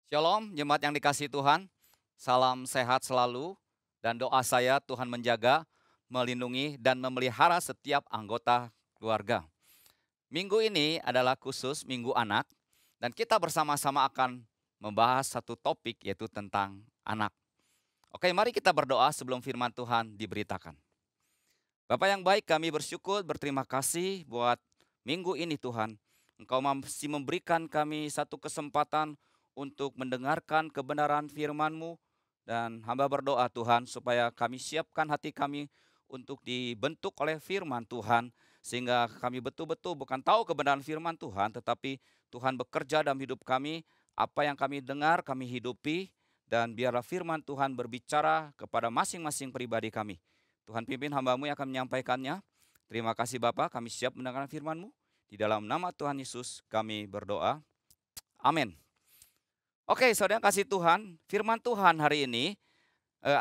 Shalom, jemaat yang dikasihi Tuhan. Salam sehat selalu dan doa saya Tuhan menjaga, melindungi dan memelihara setiap anggota keluarga. Minggu ini adalah khusus Minggu Anak dan kita bersama-sama akan membahas satu topik yaitu tentang anak. Oke, mari kita berdoa sebelum firman Tuhan diberitakan. Bapak yang baik, kami bersyukur, berterima kasih buat minggu ini Tuhan. Engkau masih memberikan kami satu kesempatan untuk mendengarkan kebenaran firman-Mu. Dan hamba berdoa Tuhan supaya kami siapkan hati kami untuk dibentuk oleh firman Tuhan. Sehingga kami betul-betul bukan tahu kebenaran firman Tuhan, tetapi Tuhan bekerja dalam hidup kami. Apa yang kami dengar kami hidupi, dan biarlah firman Tuhan berbicara kepada masing-masing pribadi kami. Tuhan pimpin hamba-Mu yang akan menyampaikannya. Terima kasih Bapa, kami siap mendengarkan firman-Mu. Di dalam nama Tuhan Yesus kami berdoa. Amin. Oke, saudara kasih Tuhan, firman Tuhan hari ini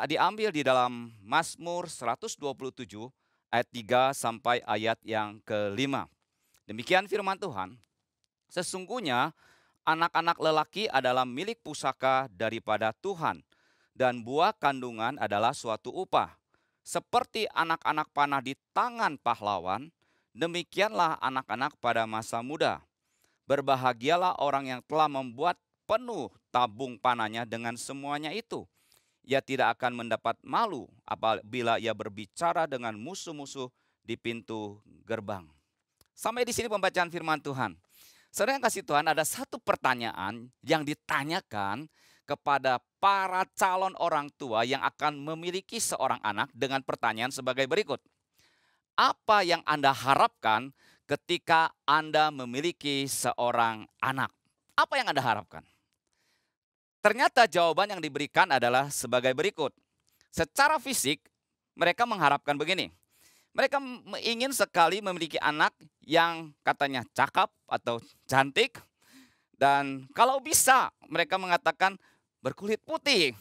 diambil di dalam Mazmur 127 ayat 3 sampai ayat yang kelima. Demikian firman Tuhan, sesungguhnya anak-anak lelaki adalah milik pusaka daripada Tuhan, dan buah kandungan adalah suatu upah. Seperti anak-anak panah di tangan pahlawan, demikianlah anak-anak pada masa muda. Berbahagialah orang yang telah membuat penuh tabung panahnya dengan semuanya itu. Ia tidak akan mendapat malu apabila ia berbicara dengan musuh-musuh di pintu gerbang. Sampai di sini pembacaan firman Tuhan. Saudara yang kasih Tuhan, ada satu pertanyaan yang ditanyakan kepada para calon orang tua yang akan memiliki seorang anak dengan pertanyaan sebagai berikut. Apa yang Anda harapkan ketika Anda memiliki seorang anak? Apa yang Anda harapkan? Ternyata jawaban yang diberikan adalah sebagai berikut. Secara fisik, mereka mengharapkan begini. Mereka ingin sekali memiliki anak yang katanya cakep atau cantik. Dan kalau bisa, mereka mengatakan berkulit putih.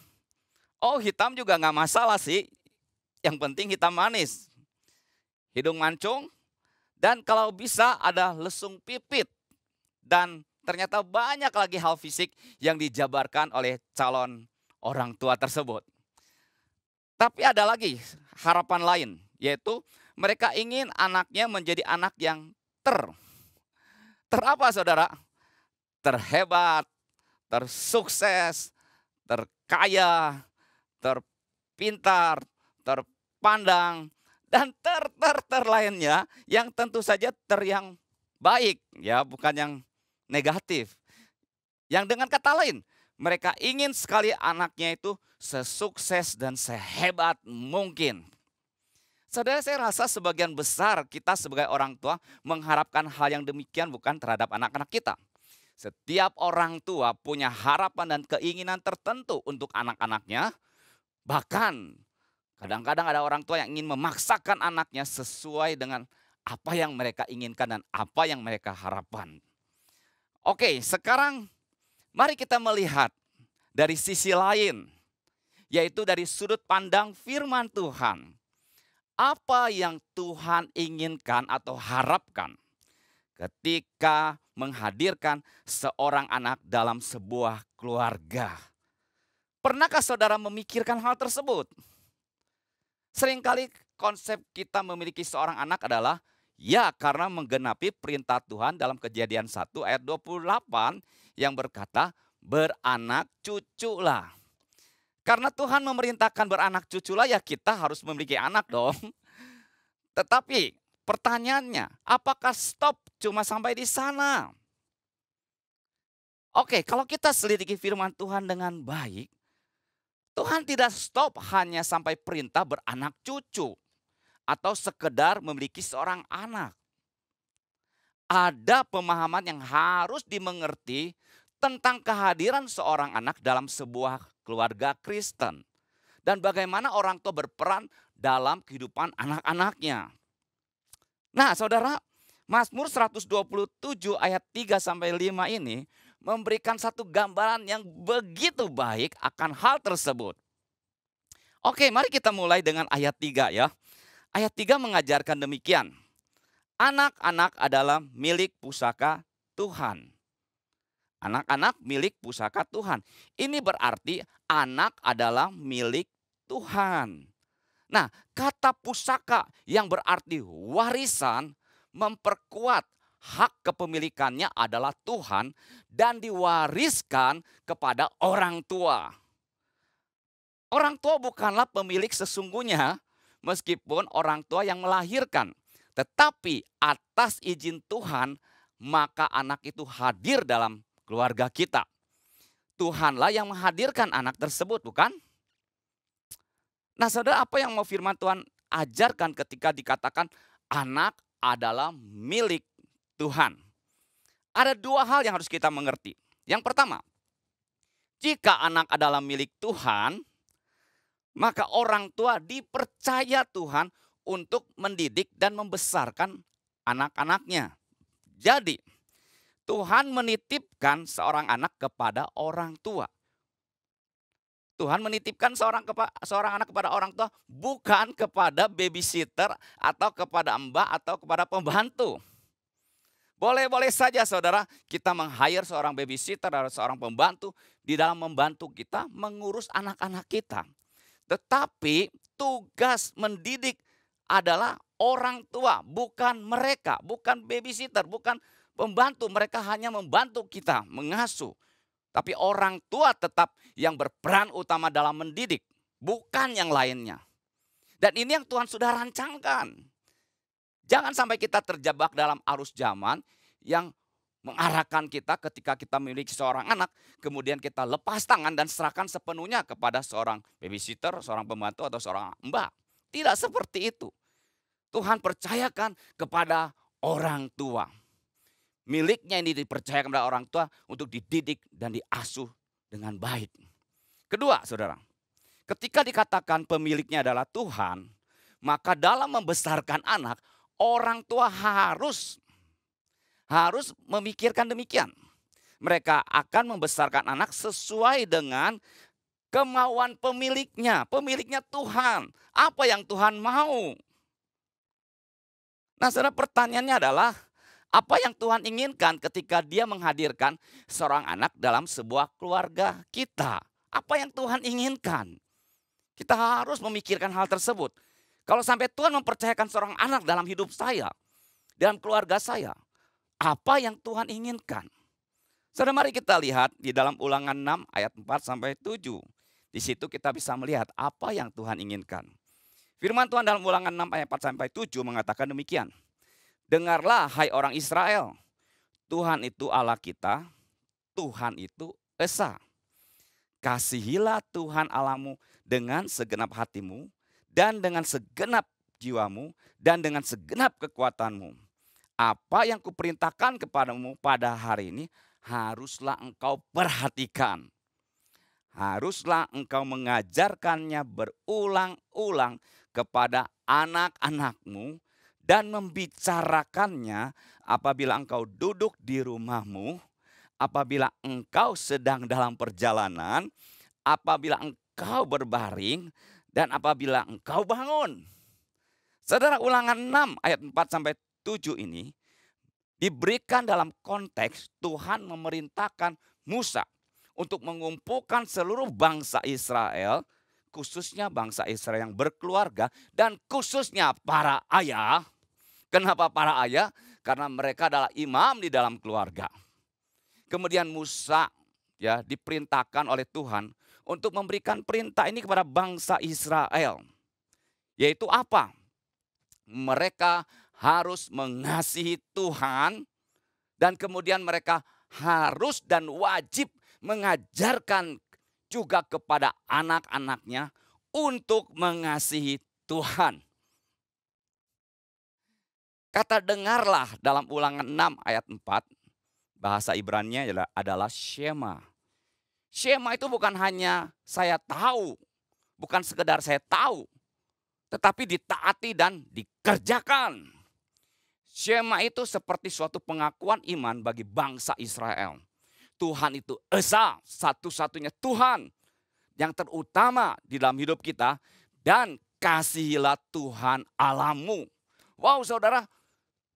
Oh, hitam juga nggak masalah sih. Yang penting hitam manis. Hidung mancung. Dan kalau bisa ada lesung pipit. Dan ternyata banyak lagi hal fisik yang dijabarkan oleh calon orang tua tersebut. Tapi ada lagi harapan lain, yaitu mereka ingin anaknya menjadi anak yang ter apa saudara? Terhebat, tersukses, terkaya, terpintar, terpandang, dan lainnya yang tentu saja yang baik, ya bukan yang negatif. Yang dengan kata lain, mereka ingin sekali anaknya itu sesukses dan sehebat mungkin. Saudara, saya rasa sebagian besar kita sebagai orang tua mengharapkan hal yang demikian bukan terhadap anak-anak kita. Setiap orang tua punya harapan dan keinginan tertentu untuk anak-anaknya. Bahkan kadang-kadang ada orang tua yang ingin memaksakan anaknya sesuai dengan apa yang mereka inginkan dan apa yang mereka harapkan. Oke, sekarang mari kita melihat dari sisi lain, yaitu dari sudut pandang firman Tuhan. Apa yang Tuhan inginkan atau harapkan ketika menghadirkan seorang anak dalam sebuah keluarga? Pernahkah saudara memikirkan hal tersebut? Seringkali konsep kita memiliki seorang anak adalah ya karena menggenapi perintah Tuhan dalam Kejadian 1 ayat 28 yang berkata beranak cuculah. Karena Tuhan memerintahkan beranak cuculah ya kita harus memiliki anak dong. Tetapi pertanyaannya, apakah stop cuma sampai di sana? Oke, kalau kita selidiki firman Tuhan dengan baik, Tuhan tidak stop hanya sampai perintah beranak cucu atau sekedar memiliki seorang anak. Ada pemahaman yang harus dimengerti tentang kehadiran seorang anak dalam sebuah keluarga Kristen. Dan bagaimana orang tua berperan dalam kehidupan anak-anaknya. Nah saudara, Mazmur 127 ayat 3 sampai 5 ini memberikan satu gambaran yang begitu baik akan hal tersebut. Oke, mari kita mulai dengan ayat 3 ya. Ayat 3 mengajarkan demikian. Anak-anak adalah milik pusaka Tuhan. Anak-anak milik pusaka Tuhan. Ini berarti anak adalah milik Tuhan. Nah, kata pusaka yang berarti warisan memperkuat hak kepemilikannya adalah Tuhan dan diwariskan kepada orang tua. Orang tua bukanlah pemilik sesungguhnya meskipun orang tua yang melahirkan. Tetapi atas izin Tuhan maka anak itu hadir dalam keluarga kita. Tuhanlah yang menghadirkan anak tersebut, bukan? Nah, saudara, apa yang mau firman Tuhan ajarkan ketika dikatakan anak adalah milik Tuhan? Ada dua hal yang harus kita mengerti. Yang pertama, jika anak adalah milik Tuhan, maka orang tua dipercaya Tuhan untuk mendidik dan membesarkan anak-anaknya. Jadi, Tuhan menitipkan seorang anak kepada orang tua. Tuhan menitipkan seorang anak kepada orang tua bukan kepada babysitter atau kepada mbak atau kepada pembantu. Boleh-boleh saja saudara kita meng-hire seorang babysitter atau seorang pembantu di dalam membantu kita mengurus anak-anak kita. Tetapi tugas mendidik adalah orang tua, bukan mereka, bukan babysitter, bukan pembantu. Mereka hanya membantu kita mengasuh. Tapi orang tua tetap yang berperan utama dalam mendidik, bukan yang lainnya. Dan ini yang Tuhan sudah rancangkan. Jangan sampai kita terjebak dalam arus zaman yang mengarahkan kita ketika kita memiliki seorang anak, kemudian kita lepas tangan dan serahkan sepenuhnya kepada seorang babysitter, seorang pembantu atau seorang mbak. Tidak seperti itu. Tuhan percayakan kepada orang tua. Miliknya ini dipercayakan kepada orang tua untuk dididik dan diasuh dengan baik. Kedua, saudara, ketika dikatakan pemiliknya adalah Tuhan, maka dalam membesarkan anak, orang tua harus memikirkan demikian. Mereka akan membesarkan anak sesuai dengan kemauan pemiliknya. Pemiliknya Tuhan. Apa yang Tuhan mau? Nah, saudara, pertanyaannya adalah, apa yang Tuhan inginkan ketika Dia menghadirkan seorang anak dalam sebuah keluarga kita? Apa yang Tuhan inginkan? Kita harus memikirkan hal tersebut. Kalau sampai Tuhan mempercayakan seorang anak dalam hidup saya, dalam keluarga saya, apa yang Tuhan inginkan? Saudara, mari kita lihat di dalam Ulangan 6 ayat 4 sampai 7. Di situ kita bisa melihat apa yang Tuhan inginkan. Firman Tuhan dalam Ulangan 6 ayat 4 sampai 7 mengatakan demikian. Dengarlah hai orang Israel, Tuhan itu Allah kita, Tuhan itu Esa. Kasihilah Tuhan Allahmu dengan segenap hatimu, dan dengan segenap jiwamu, dan dengan segenap kekuatanmu. Apa yang kuperintahkan kepadamu pada hari ini, haruslah engkau perhatikan. Haruslah engkau mengajarkannya berulang-ulang kepada anak-anakmu, dan membicarakannya apabila engkau duduk di rumahmu, apabila engkau sedang dalam perjalanan, apabila engkau berbaring, dan apabila engkau bangun. Saudara, Ulangan 6 ayat 4 sampai 7 ini diberikan dalam konteks Tuhan memerintahkan Musa untuk mengumpulkan seluruh bangsa Israel, khususnya bangsa Israel yang berkeluarga dan khususnya para ayah. Kenapa para ayah? Karena mereka adalah imam di dalam keluarga. Kemudian Musa diperintahkan oleh Tuhan untuk memberikan perintah ini kepada bangsa Israel. Yaitu apa? Mereka harus mengasihi Tuhan dan kemudian mereka harus dan wajib mengajarkan juga kepada anak-anaknya untuk mengasihi Tuhan. Kata dengarlah dalam Ulangan 6 ayat 4, bahasa Ibrani adalah Shema. Shema itu bukan hanya saya tahu, bukan sekedar saya tahu, tetapi ditaati dan dikerjakan. Shema itu seperti suatu pengakuan iman bagi bangsa Israel. Tuhan itu Esa, satu-satunya Tuhan yang terutama di dalam hidup kita, dan kasihilah Tuhan Allahmu. Wow, saudara,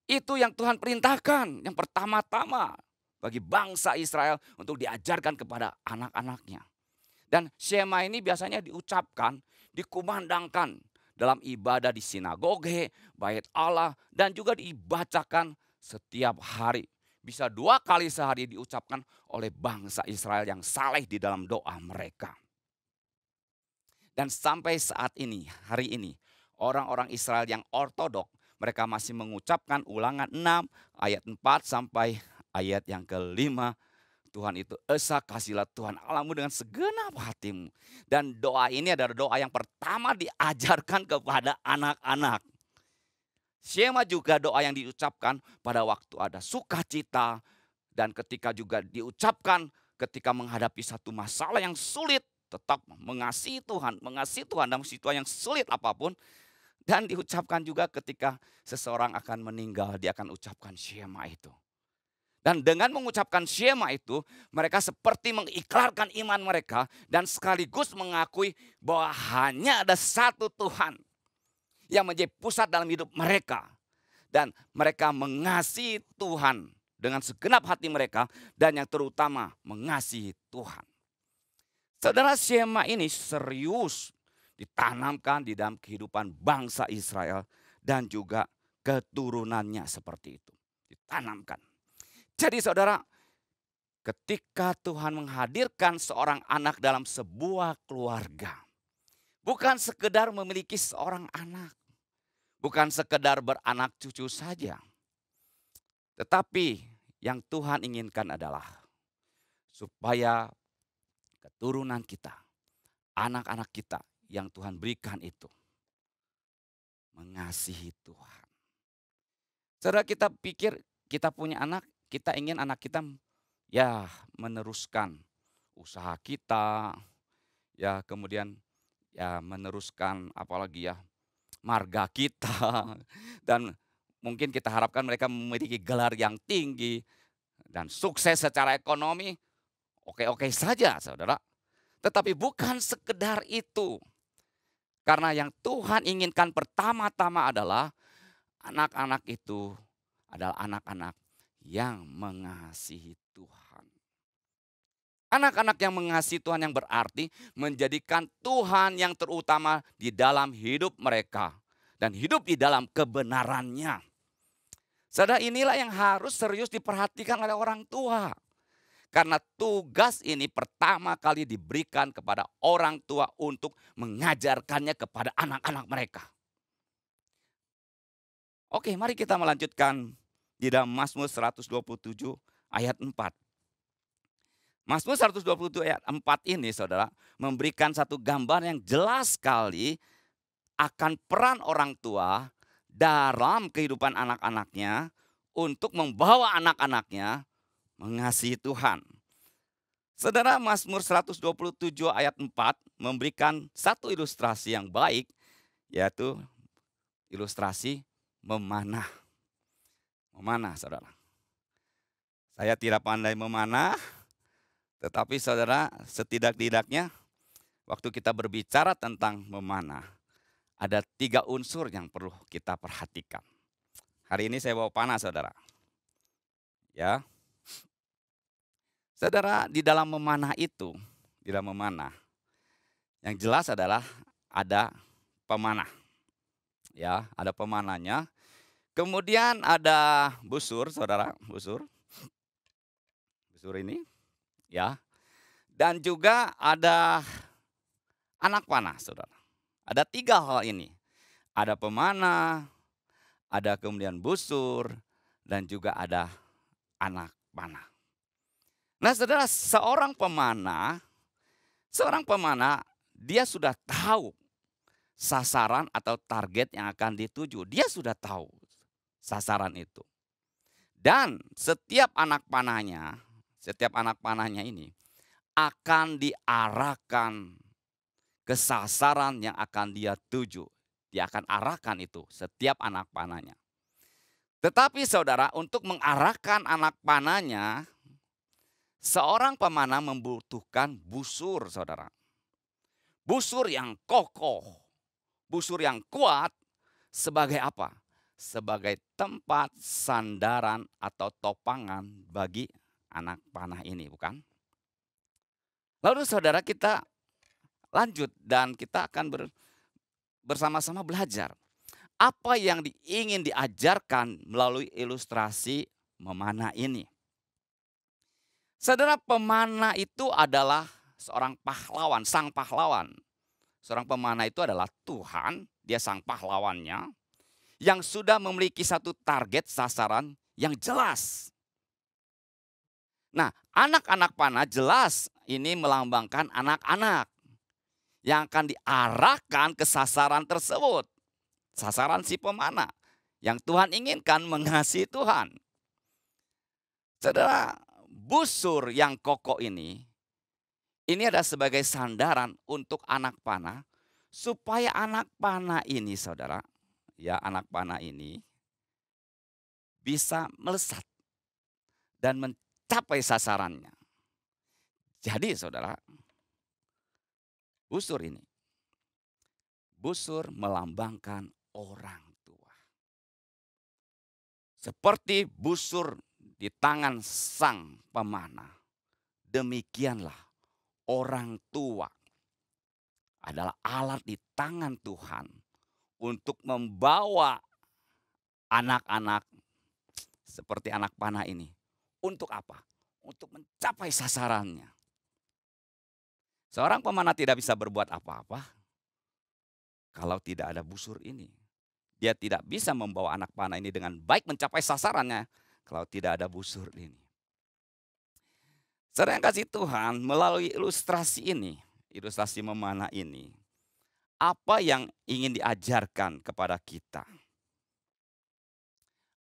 itu yang Tuhan perintahkan yang pertama-tama bagi bangsa Israel untuk diajarkan kepada anak-anaknya. Dan Shema ini biasanya diucapkan, dikumandangkan dalam ibadah di sinagoge, bait Allah, dan juga dibacakan setiap hari. Bisa 2 kali sehari diucapkan oleh bangsa Israel yang saleh di dalam doa mereka. Dan sampai saat ini, hari ini, orang-orang Israel yang ortodok, mereka masih mengucapkan Ulangan 6 ayat 4 sampai ayat yang kelima. Tuhan itu esa, kasihlah Tuhan Allahmu dengan segenap hatimu. Dan doa ini adalah doa yang pertama diajarkan kepada anak-anak. Shema juga doa yang diucapkan pada waktu ada sukacita. Dan ketika juga diucapkan ketika menghadapi satu masalah yang sulit. Tetap mengasihi Tuhan dalam situasi yang sulit apapun. Dan diucapkan juga ketika seseorang akan meninggal, dia akan ucapkan Shema itu. Dan dengan mengucapkan Shema itu, mereka seperti mengikrarkan iman mereka dan sekaligus mengakui bahwa hanya ada satu Tuhan yang menjadi pusat dalam hidup mereka. Dan mereka mengasihi Tuhan dengan segenap hati mereka dan yang terutama mengasihi Tuhan. Saudara, Shema ini serius ditanamkan di dalam kehidupan bangsa Israel dan juga keturunannya seperti itu. Ditanamkan. Jadi saudara, ketika Tuhan menghadirkan seorang anak dalam sebuah keluarga, bukan sekedar memiliki seorang anak, bukan sekedar beranak cucu saja, tetapi yang Tuhan inginkan adalah supaya keturunan kita, anak-anak kita yang Tuhan berikan itu mengasihi Tuhan. Saudara, kita pikir kita punya anak, kita ingin anak kita ya meneruskan usaha kita, ya kemudian ya meneruskan apalagi ya marga kita. Dan mungkin kita harapkan mereka memiliki gelar yang tinggi dan sukses secara ekonomi. Oke-oke saja saudara. Tetapi bukan sekedar itu. Karena yang Tuhan inginkan pertama-tama adalah anak-anak itu adalah anak-anak yang mengasihi Tuhan. Anak-anak yang mengasihi Tuhan yang berarti menjadikan Tuhan yang terutama di dalam hidup mereka. Dan hidup di dalam kebenarannya. Saudara, inilah yang harus serius diperhatikan oleh orang tua. Karena tugas ini pertama kali diberikan kepada orang tua untuk mengajarkannya kepada anak-anak mereka. Oke, mari kita melanjutkan di dalam Mazmur 127 ayat 4. Mazmur 127 ayat 4 ini saudara memberikan satu gambar yang jelas sekali akan peran orang tua dalam kehidupan anak-anaknya untuk membawa anak-anaknya mengasihi Tuhan. Saudara, Mazmur 127 ayat 4 memberikan satu ilustrasi yang baik, yaitu ilustrasi memanah. Memanah, saudara. Saya tidak pandai memanah, tetapi saudara, setidak-tidaknya waktu kita berbicara tentang memanah, ada 3 unsur yang perlu kita perhatikan. Hari ini saya bawa panah, saudara. Ya. Saudara, di dalam memanah itu, di dalam memanah, yang jelas adalah ada pemanah. Ya, ada pemanahnya. Kemudian ada busur, saudara, busur. Busur ini, ya. Dan juga ada anak panah, saudara. Ada 3 hal ini. Ada pemanah, ada kemudian busur, dan juga ada anak panah. Nah saudara, seorang pemanah dia sudah tahu sasaran atau target yang akan dituju. Dia sudah tahu sasaran itu. Dan setiap anak panahnya ini akan diarahkan ke sasaran yang akan dia tuju. Dia akan arahkan itu setiap anak panahnya. Tetapi saudara, untuk mengarahkan anak panahnya, seorang pemanah membutuhkan busur, saudara. Busur yang kokoh, busur yang kuat sebagai apa? Sebagai tempat sandaran atau topangan bagi anak panah ini, bukan? Lalu saudara kita lanjut dan kita akan bersama-sama belajar. Apa yang ingin diajarkan melalui ilustrasi memanah ini. Saudara, pemanah itu adalah seorang pahlawan, sang pahlawan. Seorang pemanah itu adalah Tuhan, dia sang pahlawannya, yang sudah memiliki satu target sasaran yang jelas. Nah, anak-anak panah jelas ini melambangkan anak-anak yang akan diarahkan ke sasaran tersebut. Sasaran si pemanah yang Tuhan inginkan mengasihi Tuhan. Saudara, busur yang kokoh ini adalah sebagai sandaran untuk anak panah, supaya anak panah ini, saudara, ya anak panah ini bisa melesat dan mencapai sasarannya. Jadi saudara, busur melambangkan orang tua. Seperti busur di tangan sang pemanah, demikianlah orang tua adalah alat di tangan Tuhan untuk membawa anak-anak seperti anak panah ini. Untuk apa? Untuk mencapai sasarannya. Seorang pemanah tidak bisa berbuat apa-apa kalau tidak ada busur ini. Dia tidak bisa membawa anak panah ini dengan baik mencapai sasarannya kalau tidak ada busur ini. Saudara yang kasih Tuhan, melalui ilustrasi ini, ilustrasi memanah ini, apa yang ingin diajarkan kepada kita?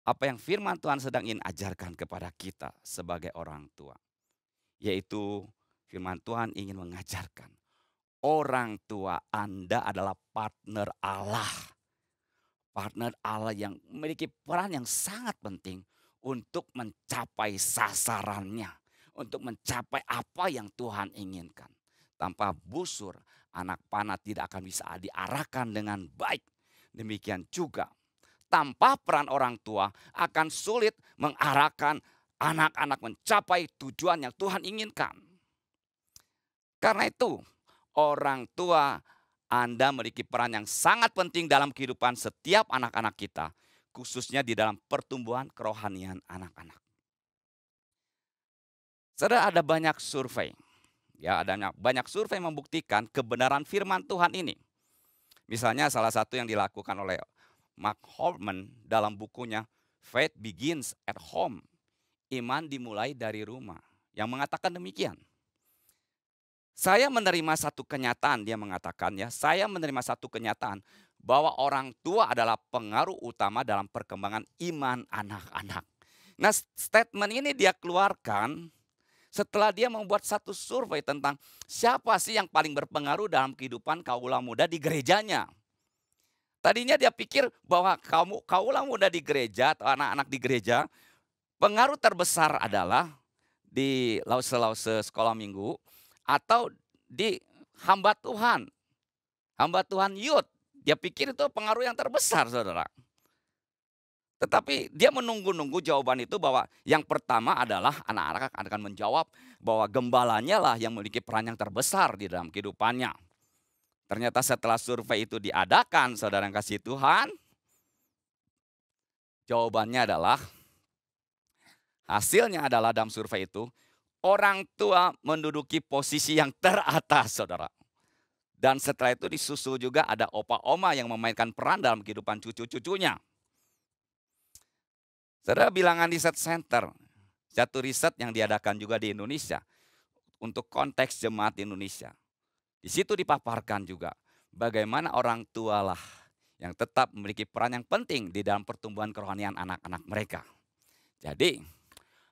Apa yang firman Tuhan sedang ingin ajarkan kepada kita sebagai orang tua? Yaitu firman Tuhan ingin mengajarkan, orang tua Anda adalah partner Allah. Partner Allah yang memiliki peran yang sangat penting untuk mencapai sasarannya. Untuk mencapai apa yang Tuhan inginkan. Tanpa busur, anak panah tidak akan bisa diarahkan dengan baik. Demikian juga, tanpa peran orang tua akan sulit mengarahkan anak-anak mencapai tujuan yang Tuhan inginkan. Karena itu, orang tua Anda memiliki peran yang sangat penting dalam kehidupan setiap anak-anak kita, khususnya di dalam pertumbuhan kerohanian anak-anak. Saudara, ada banyak survei. Ya, ada banyak survei membuktikan kebenaran firman Tuhan ini. Misalnya salah satu yang dilakukan oleh Mark Holman dalam bukunya Faith Begins at Home. Iman dimulai dari rumah. Yang mengatakan demikian. Saya menerima satu kenyataan, dia mengatakan ya, saya menerima satu kenyataan bahwa orang tua adalah pengaruh utama dalam perkembangan iman anak-anak. Nah, statement ini dia keluarkan setelah dia membuat satu survei tentang siapa sih yang paling berpengaruh dalam kehidupan kaula muda di gerejanya. Tadinya dia pikir bahwa kaula muda di gereja atau anak-anak di gereja, pengaruh terbesar adalah di lause-lause sekolah minggu, atau di hamba Tuhan youth. Dia pikir itu pengaruh yang terbesar, saudara. Tetapi dia menunggu-nunggu jawaban itu, bahwa yang pertama adalah anak-anak akan menjawab bahwa gembalanya lah yang memiliki peran yang terbesar di dalam kehidupannya. Ternyata setelah survei itu diadakan, saudara yang kasih Tuhan, jawabannya adalah, hasilnya adalah dalam survei itu, orang tua menduduki posisi yang teratas, saudara. Dan setelah itu disusul juga ada opa-oma yang memainkan peran dalam kehidupan cucu-cucunya. Saudara, bilangan riset center, satu riset yang diadakan juga di Indonesia untuk konteks jemaat Indonesia. Di situ dipaparkan juga bagaimana orang tua lah yang tetap memiliki peran yang penting di dalam pertumbuhan kerohanian anak-anak mereka. Jadi,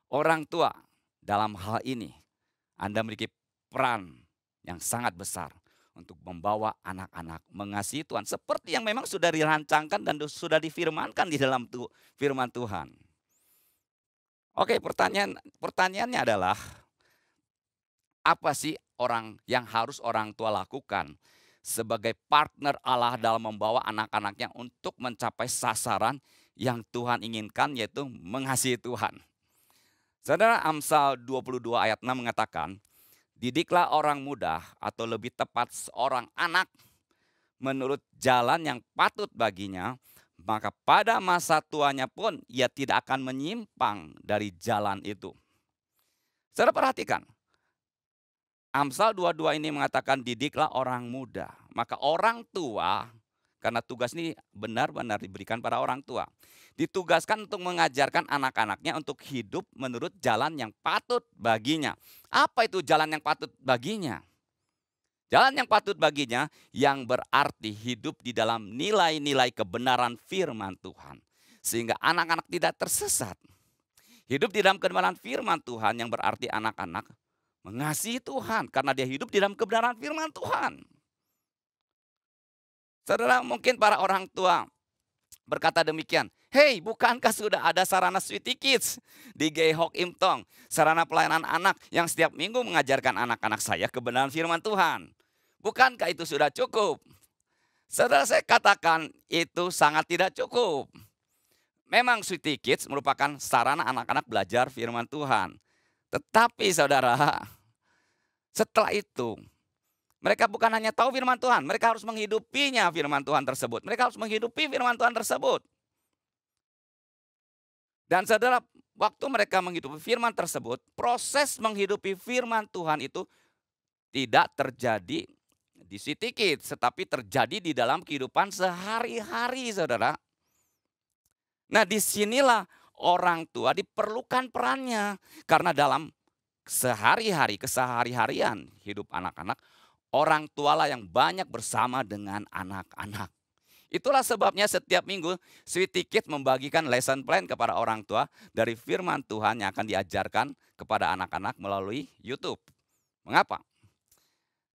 orang tua dalam hal ini, Anda memiliki peran yang sangat besar untuk membawa anak-anak mengasihi Tuhan seperti yang memang sudah dirancangkan dan sudah difirmankan di dalam firman Tuhan. Oke, pertanyaannya adalah, apa sih yang harus orang tua lakukan sebagai partner Allah dalam membawa anak-anaknya untuk mencapai sasaran yang Tuhan inginkan, yaitu mengasihi Tuhan? Saudara, Amsal 22 ayat 6 mengatakan, didiklah orang muda atau lebih tepat seorang anak menurut jalan yang patut baginya, maka pada masa tuanya pun ia tidak akan menyimpang dari jalan itu. Saudara perhatikan, Amsal 22 ini mengatakan didiklah orang muda. Maka orang tua, karena tugas ini benar-benar diberikan pada orang tua, ditugaskan untuk mengajarkan anak-anaknya untuk hidup menurut jalan yang patut baginya. Apa itu jalan yang patut baginya? Jalan yang patut baginya yang berarti hidup di dalam nilai-nilai kebenaran firman Tuhan. Sehingga anak-anak tidak tersesat. Hidup di dalam kebenaran firman Tuhan yang berarti anak-anak mengasihi Tuhan karena dia hidup di dalam kebenaran firman Tuhan. Saudara, mungkin para orang tua berkata demikian, "Hei, bukankah sudah ada sarana Sweety Kids di Gehok Imtong, sarana pelayanan anak yang setiap minggu mengajarkan anak-anak saya kebenaran firman Tuhan? Bukankah itu sudah cukup?" Saudara, saya katakan itu sangat tidak cukup. Memang Sweety Kids merupakan sarana anak-anak belajar firman Tuhan. Tetapi saudara, setelah itu mereka bukan hanya tahu firman Tuhan, mereka harus menghidupinya firman Tuhan tersebut. Mereka harus menghidupi firman Tuhan tersebut. Dan saudara, waktu mereka menghidupi firman tersebut, proses menghidupi firman Tuhan itu tidak terjadi di Sweety Kids, tetapi terjadi di dalam kehidupan sehari-hari, saudara. Nah, disinilah orang tua diperlukan perannya. Karena dalam sehari-hari, kesehari-harian hidup anak-anak, orang tualah yang banyak bersama dengan anak-anak. Itulah sebabnya setiap minggu Sweety Kids membagikan lesson plan kepada orang tua dari firman Tuhan yang akan diajarkan kepada anak-anak melalui YouTube. Mengapa?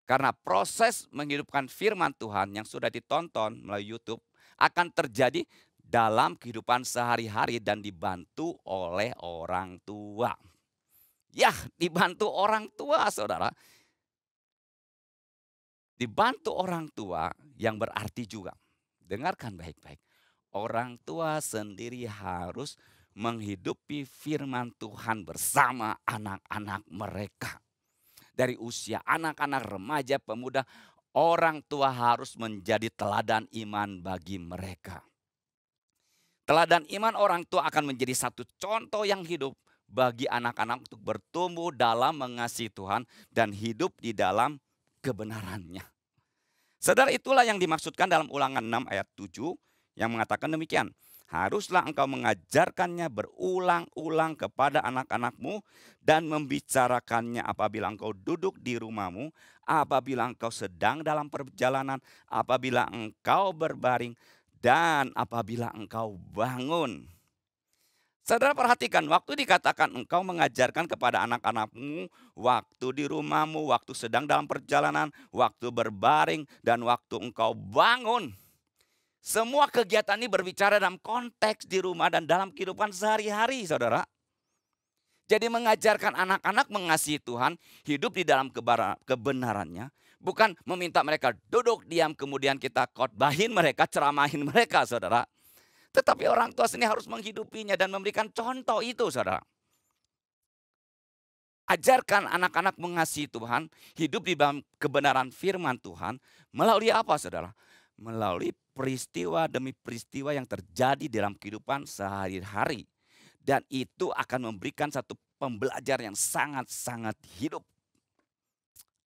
Karena proses menghidupkan firman Tuhan yang sudah ditonton melalui YouTube akan terjadi dalam kehidupan sehari-hari dan dibantu oleh orang tua. Ya, dibantu orang tua, saudara. Dibantu orang tua yang berarti juga, dengarkan baik-baik, orang tua sendiri harus menghidupi firman Tuhan bersama anak-anak mereka. Dari usia anak-anak, remaja, pemuda, orang tua harus menjadi teladan iman bagi mereka. Teladan iman orang tua akan menjadi satu contoh yang hidup bagi anak-anak untuk bertumbuh dalam mengasihi Tuhan dan hidup di dalam kebenarannya. Saudara, itulah yang dimaksudkan dalam Ulangan 6 ayat 7 yang mengatakan demikian. Haruslah engkau mengajarkannya berulang-ulang kepada anak-anakmu dan membicarakannya apabila engkau duduk di rumahmu, apabila engkau sedang dalam perjalanan, apabila engkau berbaring, dan apabila engkau bangun. Saudara perhatikan, waktu dikatakan engkau mengajarkan kepada anak-anakmu, waktu di rumahmu, waktu sedang dalam perjalanan, waktu berbaring, dan waktu engkau bangun. Semua kegiatan ini berbicara dalam konteks di rumah dan dalam kehidupan sehari-hari, saudara. Jadi mengajarkan anak-anak mengasihi Tuhan, hidup di dalam kebenarannya, bukan meminta mereka duduk diam kemudian kita khotbahin mereka, ceramahin mereka, saudara. Tetapi orang tua sendiri harus menghidupinya dan memberikan contoh itu, saudara. Ajarkan anak-anak mengasihi Tuhan, hidup di dalam kebenaran firman Tuhan. Melalui apa, saudara? Melalui peristiwa demi peristiwa yang terjadi dalam kehidupan sehari-hari. Dan itu akan memberikan satu pembelajaran yang sangat-sangat hidup.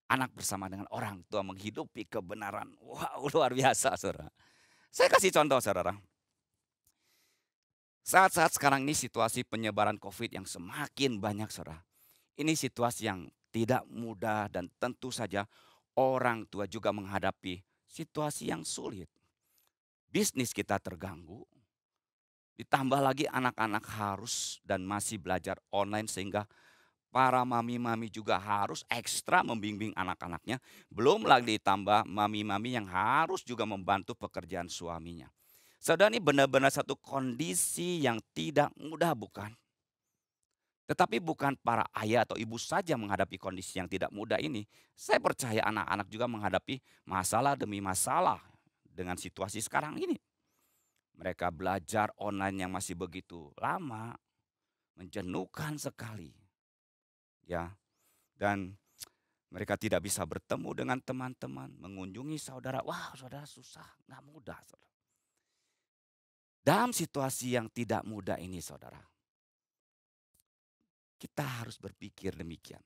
Anak bersama dengan orang tua menghidupi kebenaran. Wow, luar biasa, saudara. Saya kasih contoh, saudara. Saat-saat sekarang ini situasi penyebaran COVID yang semakin banyak, saudara. Ini situasi yang tidak mudah dan tentu saja orang tua juga menghadapi situasi yang sulit. Bisnis kita terganggu, ditambah lagi anak-anak harus dan masih belajar online sehingga para mami-mami juga harus ekstra membimbing anak-anaknya. Belum lagi ditambah mami-mami yang harus juga membantu pekerjaan suaminya. Saudara, ini benar-benar satu kondisi yang tidak mudah, bukan? Tetapi bukan para ayah atau ibu saja menghadapi kondisi yang tidak mudah ini. Saya percaya anak-anak juga menghadapi masalah demi masalah dengan situasi sekarang ini. Mereka belajar online yang masih begitu lama. menjenuhkan sekali. Ya, dan mereka tidak bisa bertemu dengan teman-teman, mengunjungi saudara. Wah, saudara susah, nggak mudah, saudara. Dalam situasi yang tidak mudah ini, saudara, kita harus berpikir demikian.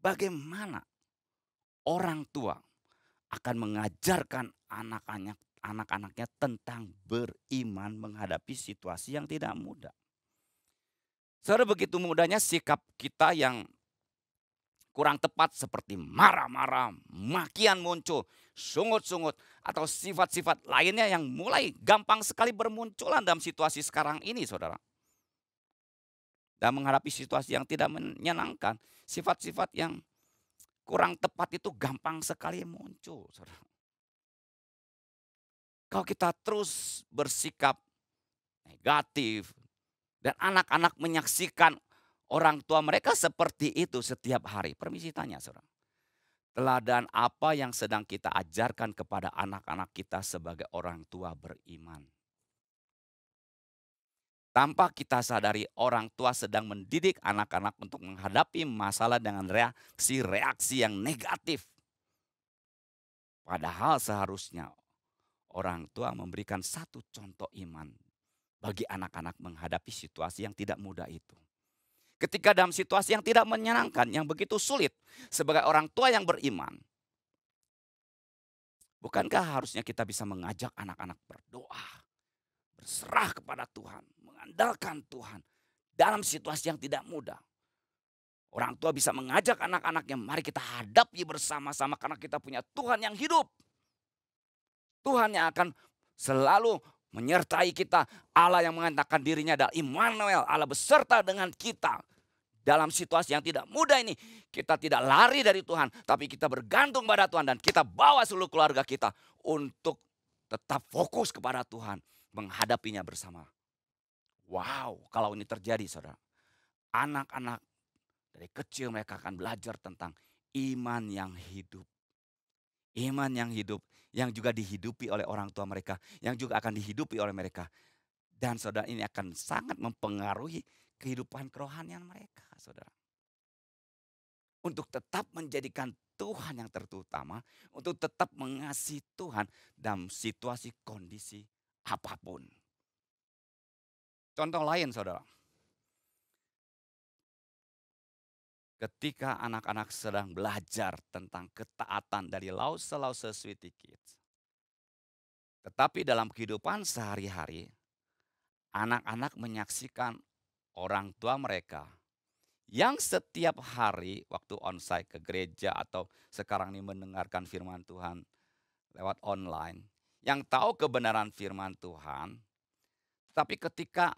Bagaimana orang tua akan mengajarkan anak-anaknya tentang beriman menghadapi situasi yang tidak mudah. Saudara, begitu mudahnya sikap kita yang kurang tepat seperti marah-marah, makian muncul, sungut-sungut, atau sifat-sifat lainnya yang mulai gampang sekali bermunculan dalam situasi sekarang ini, saudara. Dan menghadapi situasi yang tidak menyenangkan, sifat-sifat yang kurang tepat itu gampang sekali muncul, saudara. Kalau kita terus bersikap negatif, dan anak-anak menyaksikan orang tua mereka seperti itu setiap hari. Permisi tanya, saudara. Teladan apa yang sedang kita ajarkan kepada anak-anak kita sebagai orang tua beriman? Tanpa kita sadari, orang tua sedang mendidik anak-anak untuk menghadapi masalah dengan reaksi-reaksi yang negatif. Padahal seharusnya orang tua memberikan satu contoh iman bagi anak-anak menghadapi situasi yang tidak mudah itu. Ketika dalam situasi yang tidak menyenangkan, yang begitu sulit, sebagai orang tua yang beriman, bukankah harusnya kita bisa mengajak anak-anak berdoa, berserah kepada Tuhan, mengandalkan Tuhan dalam situasi yang tidak mudah. Orang tua bisa mengajak anak-anaknya, mari kita hadapi bersama-sama karena kita punya Tuhan yang hidup. Tuhan yang akan selalu menyertai kita. Allah yang mengatakan dirinya adalah Immanuel, Allah beserta dengan kita. Dalam situasi yang tidak mudah ini, kita tidak lari dari Tuhan, tapi kita bergantung pada Tuhan dan kita bawa seluruh keluarga kita untuk tetap fokus kepada Tuhan, menghadapinya bersama. Wow, kalau ini terjadi, saudara, anak-anak dari kecil mereka akan belajar tentang iman yang hidup. Iman yang hidup, yang juga dihidupi oleh orang tua mereka, yang juga akan dihidupi oleh mereka. Dan saudara, ini akan sangat mempengaruhi kehidupan kerohanian mereka, saudara. Untuk tetap menjadikan Tuhan yang terutama, untuk tetap mengasihi Tuhan dalam situasi kondisi apapun. Contoh lain, saudara. Ketika anak-anak sedang belajar tentang ketaatan dari lause-lause Sweety Kids. Tetapi dalam kehidupan sehari-hari, anak-anak menyaksikan orang tua mereka yang setiap hari waktu onsite ke gereja atau sekarang ini mendengarkan firman Tuhan lewat online, yang tahu kebenaran firman Tuhan, tapi ketika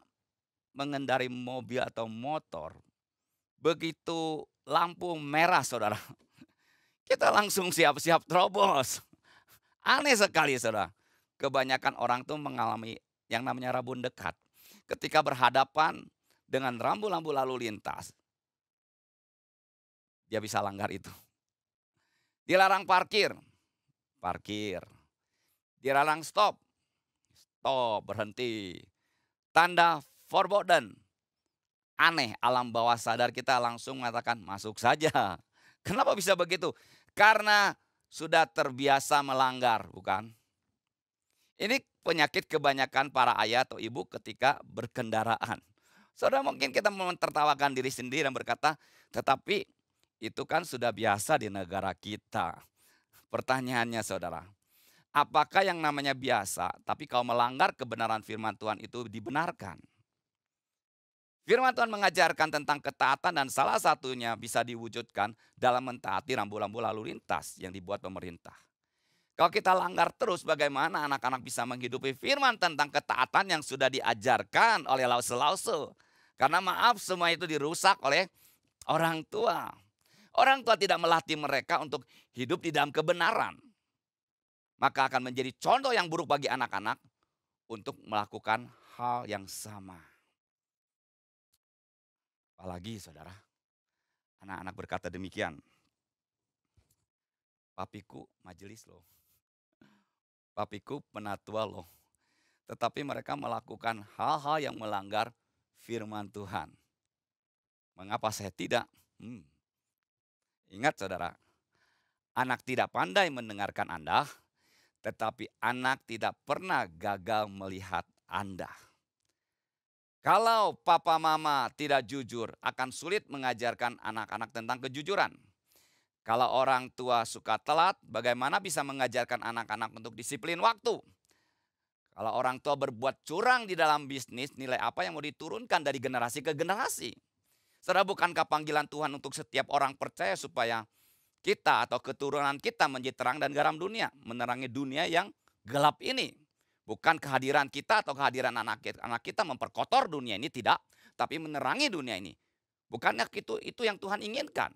mengendarai mobil atau motor, begitu lampu merah, saudara, kita langsung siap-siap terobos. Aneh sekali, saudara. Kebanyakan orang tuh mengalami yang namanya rabun dekat. Ketika berhadapan dengan rambu-rambu lalu lintas, dia bisa langgar itu. Dilarang parkir, parkir. Dilarang stop, stop, berhenti. Tanda forbidden, aneh, alam bawah sadar kita langsung mengatakan masuk saja. Kenapa bisa begitu? Karena sudah terbiasa melanggar, bukan? Ini penyakit kebanyakan para ayah atau ibu ketika berkendaraan. Saudara, mungkin kita mentertawakan diri sendiri dan berkata, tetapi itu kan sudah biasa di negara kita. Pertanyaannya, saudara, apakah yang namanya biasa, tapi kalau melanggar kebenaran firman Tuhan itu dibenarkan? Firman Tuhan mengajarkan tentang ketaatan dan salah satunya bisa diwujudkan dalam mentaati rambu-rambu lalu lintas yang dibuat pemerintah. Kalau kita langgar terus, bagaimana anak-anak bisa menghidupi firman tentang ketaatan yang sudah diajarkan oleh lause-lause? Karena maaf, semua itu dirusak oleh orang tua. Orang tua tidak melatih mereka untuk hidup di dalam kebenaran. Maka akan menjadi contoh yang buruk bagi anak-anak untuk melakukan hal yang sama. Apalagi, saudara, anak-anak berkata demikian. Papiku majelis loh. Papiku penatua loh. Tetapi mereka melakukan hal-hal yang melanggar firman Tuhan. Mengapa saya tidak? Ingat saudara, anak tidak pandai mendengarkan Anda, tetapi anak tidak pernah gagal melihat Anda. Kalau papa mama tidak jujur, akan sulit mengajarkan anak-anak tentang kejujuran. Kalau orang tua suka telat, bagaimana bisa mengajarkan anak-anak untuk disiplin waktu? Kalau orang tua berbuat curang di dalam bisnis, nilai apa yang mau diturunkan dari generasi ke generasi? Saudara, bukankah panggilan Tuhan untuk setiap orang percaya supaya kita atau keturunan kita menjadi terang dan garam dunia, menerangi dunia yang gelap ini? Bukan kehadiran kita atau kehadiran anak kita memperkotor dunia ini, tidak, tapi menerangi dunia ini. Bukankah itu yang Tuhan inginkan?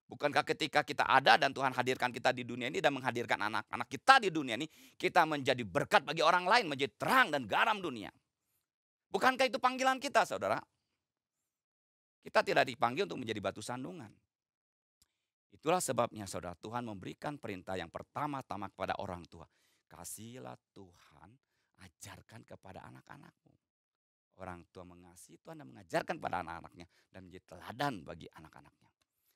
Bukankah ketika kita ada dan Tuhan hadirkan kita di dunia ini dan menghadirkan anak-anak kita di dunia ini, kita menjadi berkat bagi orang lain, menjadi terang dan garam dunia? Bukankah itu panggilan kita, saudara? Kita tidak dipanggil untuk menjadi batu sandungan. Itulah sebabnya, saudara, Tuhan memberikan perintah yang pertama-tama kepada orang tua. Kasihilah Tuhan, ajarkan kepada anak-anakmu. Orang tua mengasihi Tuhan dan mengajarkan pada anak-anaknya dan menjadi teladan bagi anak-anaknya.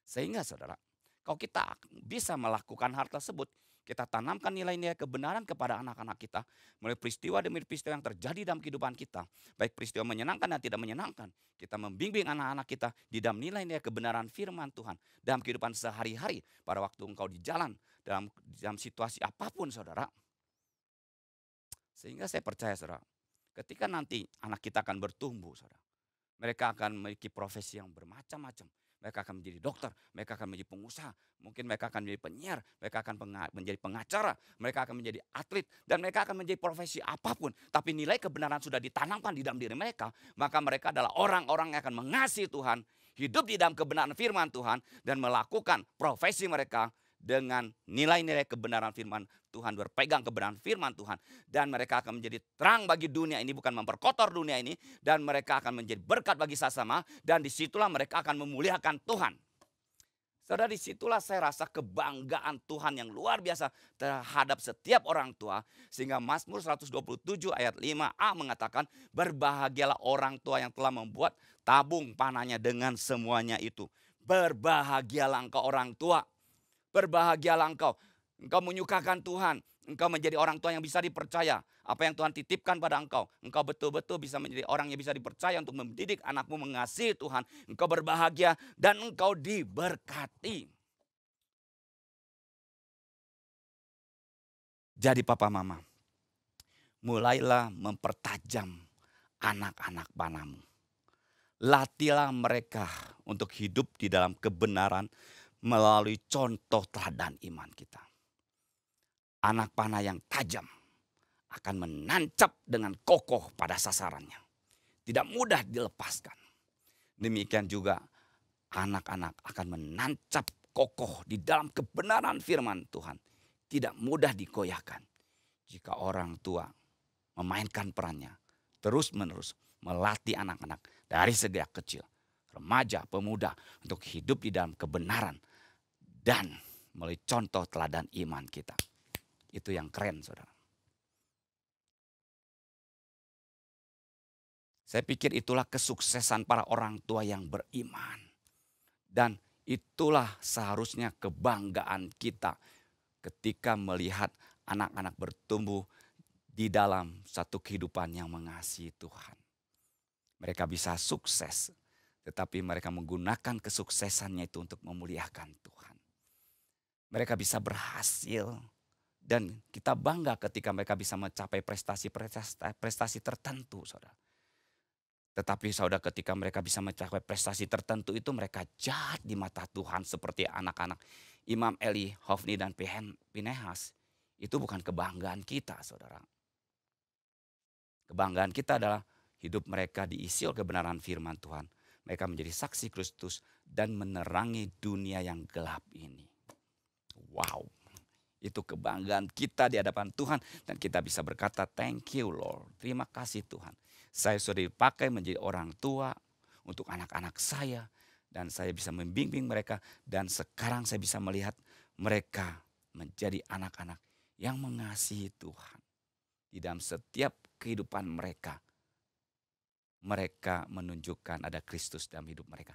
Sehingga saudara, kalau kita bisa melakukan hal tersebut, kita tanamkan nilai-nilai kebenaran kepada anak-anak kita, mulai peristiwa demi peristiwa yang terjadi dalam kehidupan kita, baik peristiwa menyenangkan dan tidak menyenangkan, kita membimbing anak-anak kita di dalam nilai-nilai kebenaran firman Tuhan dalam kehidupan sehari-hari, pada waktu engkau di jalan, dalam situasi apapun, saudara. Sehingga saya percaya, saudara, ketika nanti anak kita akan bertumbuh, saudara, mereka akan memiliki profesi yang bermacam-macam. Mereka akan menjadi dokter, mereka akan menjadi pengusaha, mungkin mereka akan menjadi penyiar, mereka akan menjadi pengacara, mereka akan menjadi atlet, dan mereka akan menjadi profesi apapun. Tapi nilai kebenaran sudah ditanamkan di dalam diri mereka, maka mereka adalah orang-orang yang akan mengasihi Tuhan, hidup di dalam kebenaran firman Tuhan, dan melakukan profesi mereka dengan nilai-nilai kebenaran firman Tuhan, berpegang kebenaran firman Tuhan. Dan mereka akan menjadi terang bagi dunia ini, bukan memperkotor dunia ini. Dan mereka akan menjadi berkat bagi sesama. Dan disitulah mereka akan memuliakan Tuhan. Saudara, disitulah saya rasa kebanggaan Tuhan yang luar biasa terhadap setiap orang tua. Sehingga Mazmur 127 ayat 5a mengatakan, berbahagialah orang tua yang telah membuat tabung panahnya dengan semuanya itu. Berbahagialah engkau orang tua. Berbahagialah engkau. Engkau menyukakan Tuhan. Engkau menjadi orang tua yang bisa dipercaya. Apa yang Tuhan titipkan pada engkau. Engkau betul-betul bisa menjadi orang yang bisa dipercaya untuk mendidik anakmu mengasihi Tuhan. Engkau berbahagia dan engkau diberkati. Jadi papa mama, mulailah mempertajam anak-anak panahmu. Latihlah mereka untuk hidup di dalam kebenaran melalui contoh teladan iman kita. Anak panah yang tajam akan menancap dengan kokoh pada sasarannya. Tidak mudah dilepaskan. Demikian juga anak-anak akan menancap kokoh di dalam kebenaran firman Tuhan. Tidak mudah digoyahkan. Jika orang tua memainkan perannya terus-menerus melatih anak-anak dari sejak kecil, remaja, pemuda, untuk hidup di dalam kebenaran dan melalui contoh teladan iman kita. Itu yang keren, saudara. Saya pikir itulah kesuksesan para orang tua yang beriman. Dan itulah seharusnya kebanggaan kita ketika melihat anak-anak bertumbuh di dalam satu kehidupan yang mengasihi Tuhan. Mereka bisa sukses, tetapi mereka menggunakan kesuksesannya itu untuk memuliakan Tuhan. Mereka bisa berhasil dan kita bangga ketika mereka bisa mencapai prestasi tertentu, saudara. Tetapi saudara, ketika mereka bisa mencapai prestasi tertentu itu, mereka jahat di mata Tuhan seperti anak-anak Imam Eli, Hofni dan Pinehas. Itu bukan kebanggaan kita, saudara. Kebanggaan kita adalah hidup mereka diisi oleh kebenaran firman Tuhan. Mereka menjadi saksi Kristus dan menerangi dunia yang gelap ini. Wow, itu kebanggaan kita di hadapan Tuhan. Dan kita bisa berkata, thank you Lord. Terima kasih Tuhan. Saya sudah dipakai menjadi orang tua untuk anak-anak saya. Dan saya bisa membimbing mereka. Dan sekarang saya bisa melihat mereka menjadi anak-anak yang mengasihi Tuhan. Di dalam setiap kehidupan mereka. Mereka menunjukkan ada Kristus dalam hidup mereka.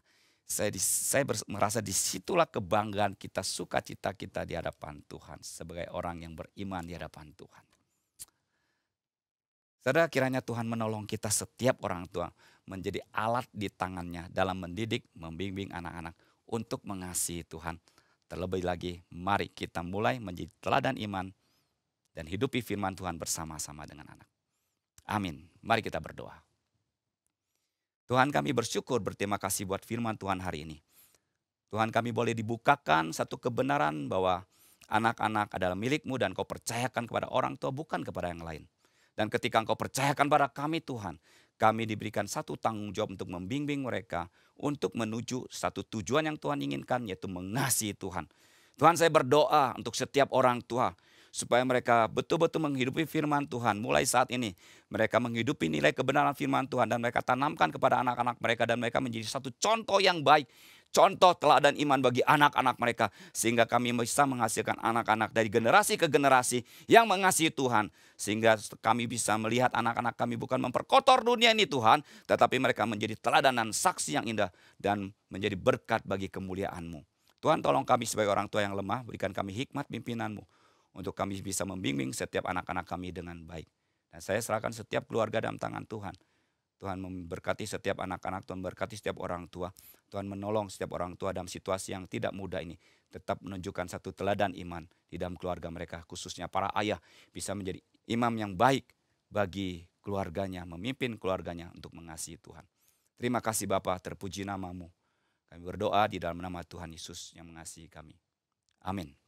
Merasa disitulah kebanggaan kita, sukacita kita di hadapan Tuhan. Sebagai orang yang beriman di hadapan Tuhan. Saudara, kiranya Tuhan menolong kita setiap orang tua menjadi alat di tangannya dalam mendidik, membimbing anak-anak untuk mengasihi Tuhan. Terlebih lagi, mari kita mulai menjadi teladan iman dan hidupi firman Tuhan bersama-sama dengan anak. Amin. Mari kita berdoa. Tuhan, kami bersyukur, berterima kasih buat firman Tuhan hari ini. Tuhan, kami boleh dibukakan satu kebenaran bahwa anak-anak adalah milik-Mu dan Kau percayakan kepada orang tua, bukan kepada yang lain. Dan ketika Engkau percayakan pada kami Tuhan, kami diberikan satu tanggung jawab untuk membimbing mereka untuk menuju satu tujuan yang Tuhan inginkan, yaitu mengasihi Tuhan. Tuhan, saya berdoa untuk setiap orang tua supaya mereka betul-betul menghidupi firman Tuhan. Mulai saat ini mereka menghidupi nilai kebenaran firman Tuhan dan mereka tanamkan kepada anak-anak mereka dan mereka menjadi satu contoh yang baik. Contoh teladan iman bagi anak-anak mereka. Sehingga kami bisa menghasilkan anak-anak dari generasi ke generasi yang mengasihi Tuhan. Sehingga kami bisa melihat anak-anak kami bukan memperkotor dunia ini Tuhan. Tetapi mereka menjadi teladan dan saksi yang indah. Dan menjadi berkat bagi kemuliaan-Mu. Tuhan, tolong kami sebagai orang tua yang lemah. Berikan kami hikmat pimpinan-Mu. Untuk kami bisa membimbing setiap anak-anak kami dengan baik. Dan saya serahkan setiap keluarga dalam tangan Tuhan. Tuhan memberkati setiap anak-anak, Tuhan memberkati setiap orang tua. Tuhan menolong setiap orang tua dalam situasi yang tidak mudah ini. Tetap menunjukkan satu teladan iman di dalam keluarga mereka. Khususnya para ayah bisa menjadi imam yang baik bagi keluarganya. Memimpin keluarganya untuk mengasihi Tuhan. Terima kasih Bapa, terpuji nama-Mu. Kami berdoa di dalam nama Tuhan Yesus yang mengasihi kami. Amin.